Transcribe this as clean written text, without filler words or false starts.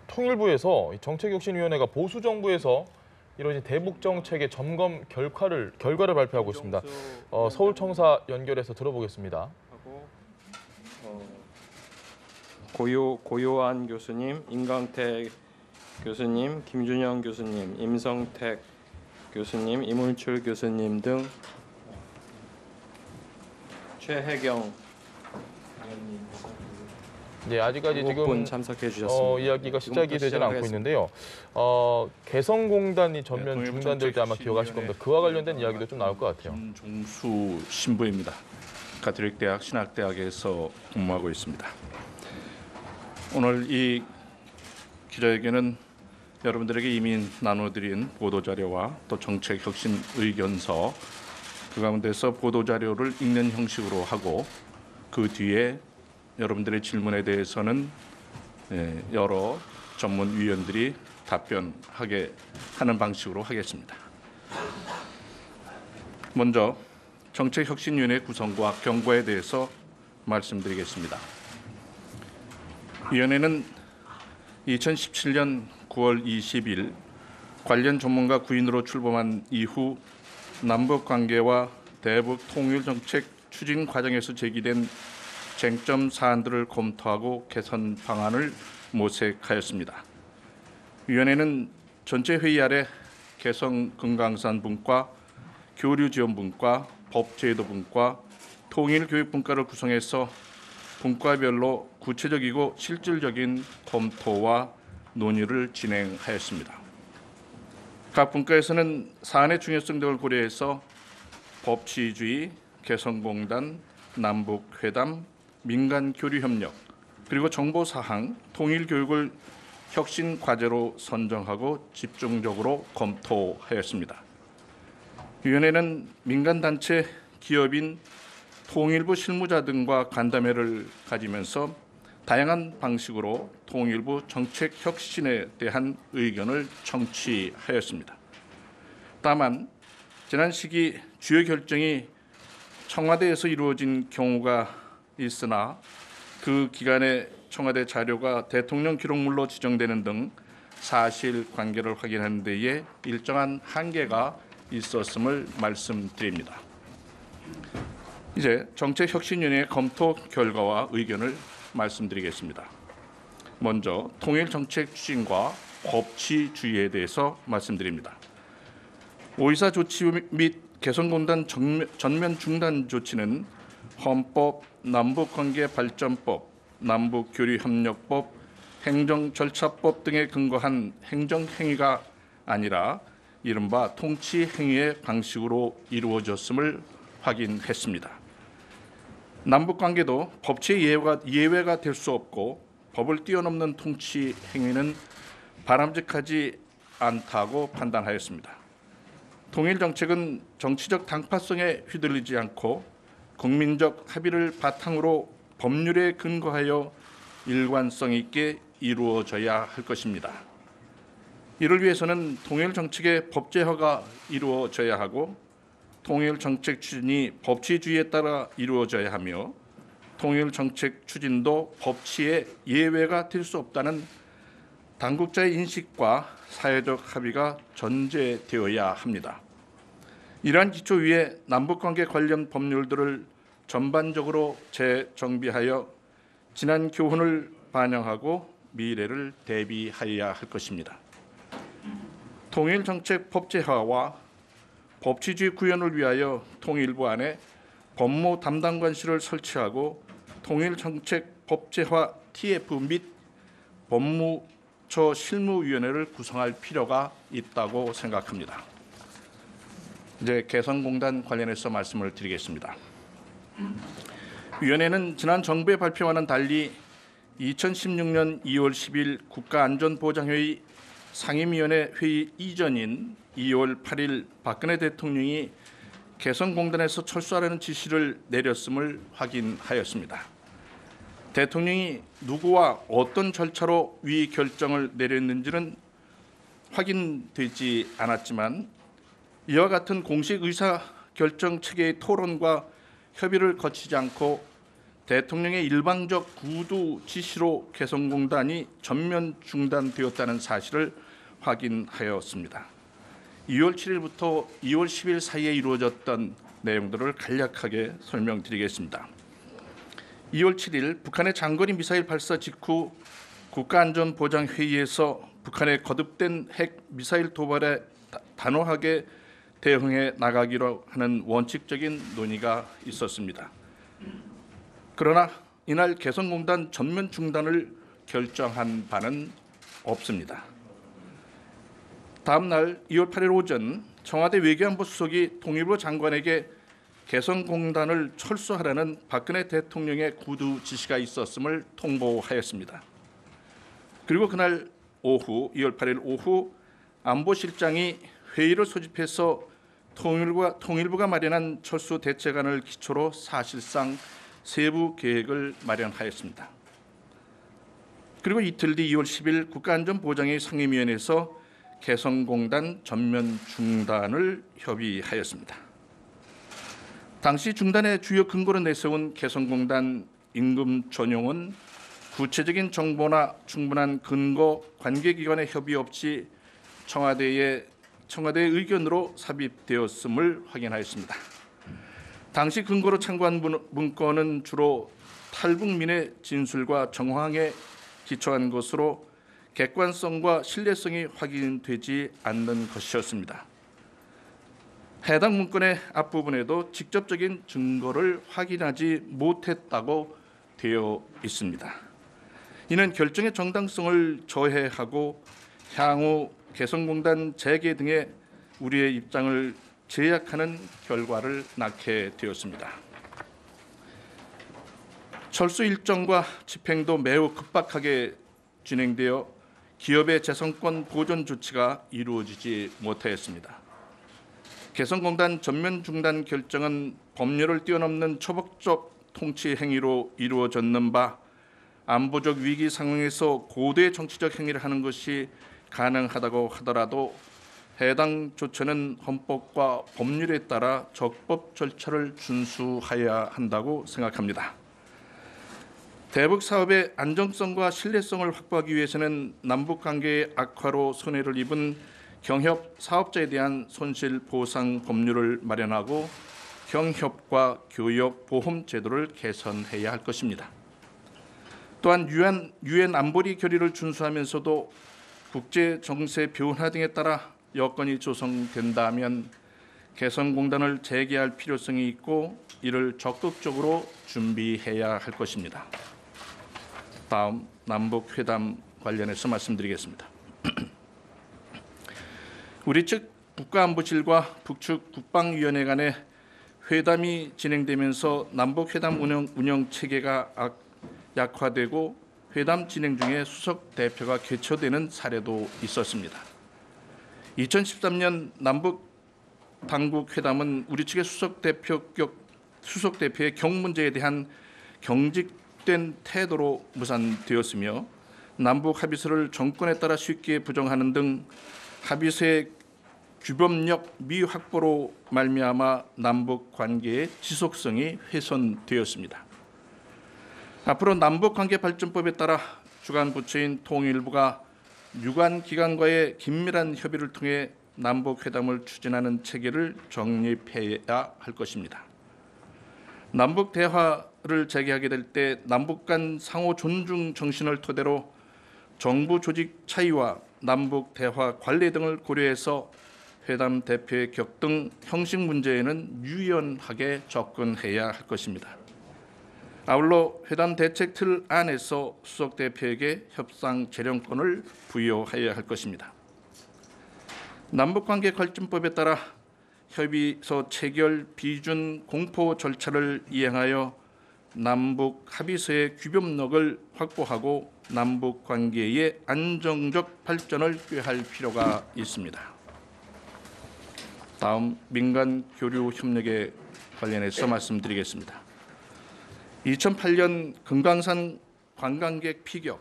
통일부에서 정책혁신위원회가 보수 정부에서 이뤄진 대북 정책의 점검 결과를 발표하고 있습니다. 서울청사 연결해서 들어보겠습니다. 고요한 교수님, 임강택 교수님, 김준영 교수님, 임성택 교수님, 이문출 교수님 등 최혜경 의원님 네, 아직까지 지금 참석해 주셨습니다. 이야기가 시작이 되지는 않고 있는데요. 개성공단이 전면 중단될 때 아마 기억하실 겁니다. 그와 관련된 이야기도 좀 나올 것 같아요. 김종수 신부입니다. 가톨릭대학 신학대학에서 근무하고 있습니다. 오늘 이 기자회견은 여러분들에게 이미 나눠드린 보도자료와 또 정책혁신 의견서 그 가운데서 보도자료를 읽는 형식으로 하고 그 뒤에 여러분들의 질문에 대해서는 여러 전문위원들이 답변하게 하는 방식으로 하겠습니다. 먼저 정책혁신위원회 구성과 경과에 대해서 말씀드리겠습니다. 위원회는 2017년 9월 20일 관련 전문가 구인으로 출범한 이후 남북관계와 대북 통일정책 추진 과정에서 제기된 쟁점 사안들을 검토하고 개선 방안을 모색하였습니다. 위원회는 전체 회의 아래 개성 금강산 분과, 교류 지원 분과, 법제도 분과, 통일 교육 분과를 구성해서 분과별로 구체적이고 실질적인 검토와 논의를 진행하였습니다. 각 분과에서는 사안의 중요성 등을 고려해서 법치주의, 개성공단, 남북회담, 민간교류협력, 그리고 정보사항, 통일교육을 혁신 과제로 선정하고 집중적으로 검토하였습니다. 위원회는 민간단체, 기업인, 통일부 실무자 등과 간담회를 가지면서 다양한 방식으로 통일부 정책 혁신에 대한 의견을 청취하였습니다. 다만 지난 시기 주요 결정이 청와대에서 이루어진 경우가 있으나 그 기간에 청와대 자료가 대통령 기록물로 지정되는 등 사실관계를 확인하는 데에 일정한 한계가 있었음을 말씀드립니다. 이제 정책혁신위원회 검토 결과와 의견을 말씀드리겠습니다. 먼저 통일정책 추진과 법치주의에 대해서 말씀드립니다. 5.24 조치 및 개성공단 전면 중단 조치는 헌법, 남북관계발전법, 남북교류협력법, 행정절차법 등에 근거한 행정행위가 아니라 이른바 통치행위의 방식으로 이루어졌음을 확인했습니다. 남북관계도 법치의 예외가 될 수 없고 법을 뛰어넘는 통치행위는 바람직하지 않다고 판단하였습니다. 통일정책은 정치적 당파성에 휘둘리지 않고 국민적 합의를 바탕으로 법률에 근거하여 일관성 있게 이루어져야 할 것입니다. 이를 위해서는 통일정책의 법제화가 이루어져야 하고 통일정책 추진이 법치주의에 따라 이루어져야 하며 통일정책 추진도 법치의 예외가 될 수 없다는 당국자의 인식과 사회적 합의가 전제되어야 합니다. 이러한 기초 위에 남북관계 관련 법률들을 전반적으로 재정비하여 지난 교훈을 반영하고 미래를 대비하여야 할 것입니다. 통일정책 법제화와 법치주의 구현을 위하여 통일부 안에 법무 담당관실을 설치하고 통일정책 법제화 TF 및 법무처 실무위원회를 구성할 필요가 있다고 생각합니다. 이제 개성공단 관련해서 말씀을 드리겠습니다. 위원회는 지난 정부의 발표와는 달리 2016년 2월 10일 국가안전보장회의 상임위원회 회의 이전인 2월 8일 박근혜 대통령이 개성공단에서 철수하라는 지시를 내렸음을 확인하였습니다. 대통령이 누구와 어떤 절차로 위 결정을 내렸는지는 확인되지 않았지만 이와 같은 공식 의사결정 체계의 토론과 협의를 거치지 않고 대통령의 일방적 구두 지시로 개성공단이 전면 중단되었다는 사실을 확인하였습니다. 2월 7일부터 2월 10일 사이에 이루어졌던 내용들을 간략하게 설명드리겠습니다. 2월 7일 북한의 장거리 미사일 발사 직후 국가안전보장회의에서 북한의 거듭된 핵 미사일 도발에 단호하게 대응해 나가기로 하는 원칙적인 논의가 있었습니다. 그러나 이날 개성공단 전면 중단을 결정한 바는 없습니다. 다음 날 2월 8일 오전 청와대 외교안보 수석이 통일부 장관에게 개성공단을 철수하라는 박근혜 대통령의 구두 지시가 있었음을 통보하였습니다. 그리고 그날 오후 2월 8일 오후 안보실장이 회의를 소집해서 통일부가 마련한 철수 대책안을 기초로 사실상 세부 계획을 마련하였습니다. 그리고 이틀 뒤 2월 10일 국가안전보장회의 상임위원회에서 개성공단 전면 중단을 협의하였습니다. 당시 중단의 주요 근거로 내세운 개성공단 임금 전용은 구체적인 정보나 충분한 근거, 관계기관의 협의 없이 청와대의 의견으로 삽입되었음을 확인하였습니다. 당시 근거로 참고한 문건은 주로 탈북민의 진술과 정황에 기초한 것으로 객관성과 신뢰성이 확인되지 않는 것이었습니다. 해당 문건의 앞부분에도 직접적인 증거를 확인하지 못했다고 되어 있습니다. 이는 결정의 정당성을 저해하고 향후 개성공단 재개 등의 우리의 입장을 제약하는 결과를 낳게 되었습니다. 철수 일정과 집행도 매우 급박하게 진행되어 기업의 재선권 보존 조치가 이루어지지 못하였습니다. 개성공단 전면 중단 결정은 법률을 뛰어넘는 초법적 통치 행위로 이루어졌는 바 안보적 위기 상황에서 고도의 정치적 행위를 하는 것이 가능하다고 하더라도 해당 조처는 헌법과 법률에 따라 적법 절차를 준수해야 한다고 생각합니다. 대북 사업의 안정성과 신뢰성을 확보하기 위해서는 남북 관계의 악화로 손해를 입은 경협 사업자에 대한 손실 보상 법률을 마련하고 경협과 교역 보험 제도를 개선해야 할 것입니다. 또한 유엔 안보리 결의를 준수하면서도 국제 정세 변화 등에 따라 여건이 조성된다면 개성공단을 재개할 필요성이 있고 이를 적극적으로 준비해야 할 것입니다. 다음 남북 회담 관련해서 말씀드리겠습니다. 우리 측 국가안보실과 북측 국방위원회 간의 회담이 진행되면서 남북 회담 운영 체계가 약화되고 회담 진행 중에 수석 대표가 개최되는 사례도 있었습니다. 2013년 남북 당국 회담은 우리 측의 수석 대표의 경 문제에 대한 경직된 태도로 무산되었으며 남북 합의서를 정권에 따라 쉽게 부정하는 등 합의서의 규범력 미확보로 말미암아 남북 관계의 지속성이 훼손되었습니다. 앞으로 남북관계발전법에 따라 주관 부처인 통일부가 유관 기관과의 긴밀한 협의를 통해 남북 회담을 추진하는 체계를 정립해야 할 것입니다. 남북 대화를 재개하게 될 때 남북 간 상호 존중 정신을 토대로 정부 조직 차이와 남북 대화 관리 등을 고려해서 회담 대표의 격등 형식 문제에는 유연하게 접근해야 할 것입니다. 아울러 회담 대책 틀 안에서 수석 대표에게 협상 재량권을 부여해야 할 것입니다. 남북관계발전법에 따라 협의서 체결 비준 공포 절차를 이행하여 남북 합의서의 규범력을 확보하고 남북 관계의 안정적 발전을 꾀할 필요가 있습니다. 다음 민간 교류 협력에 관련해서 말씀드리겠습니다. 2008년 금강산 관광객 피격,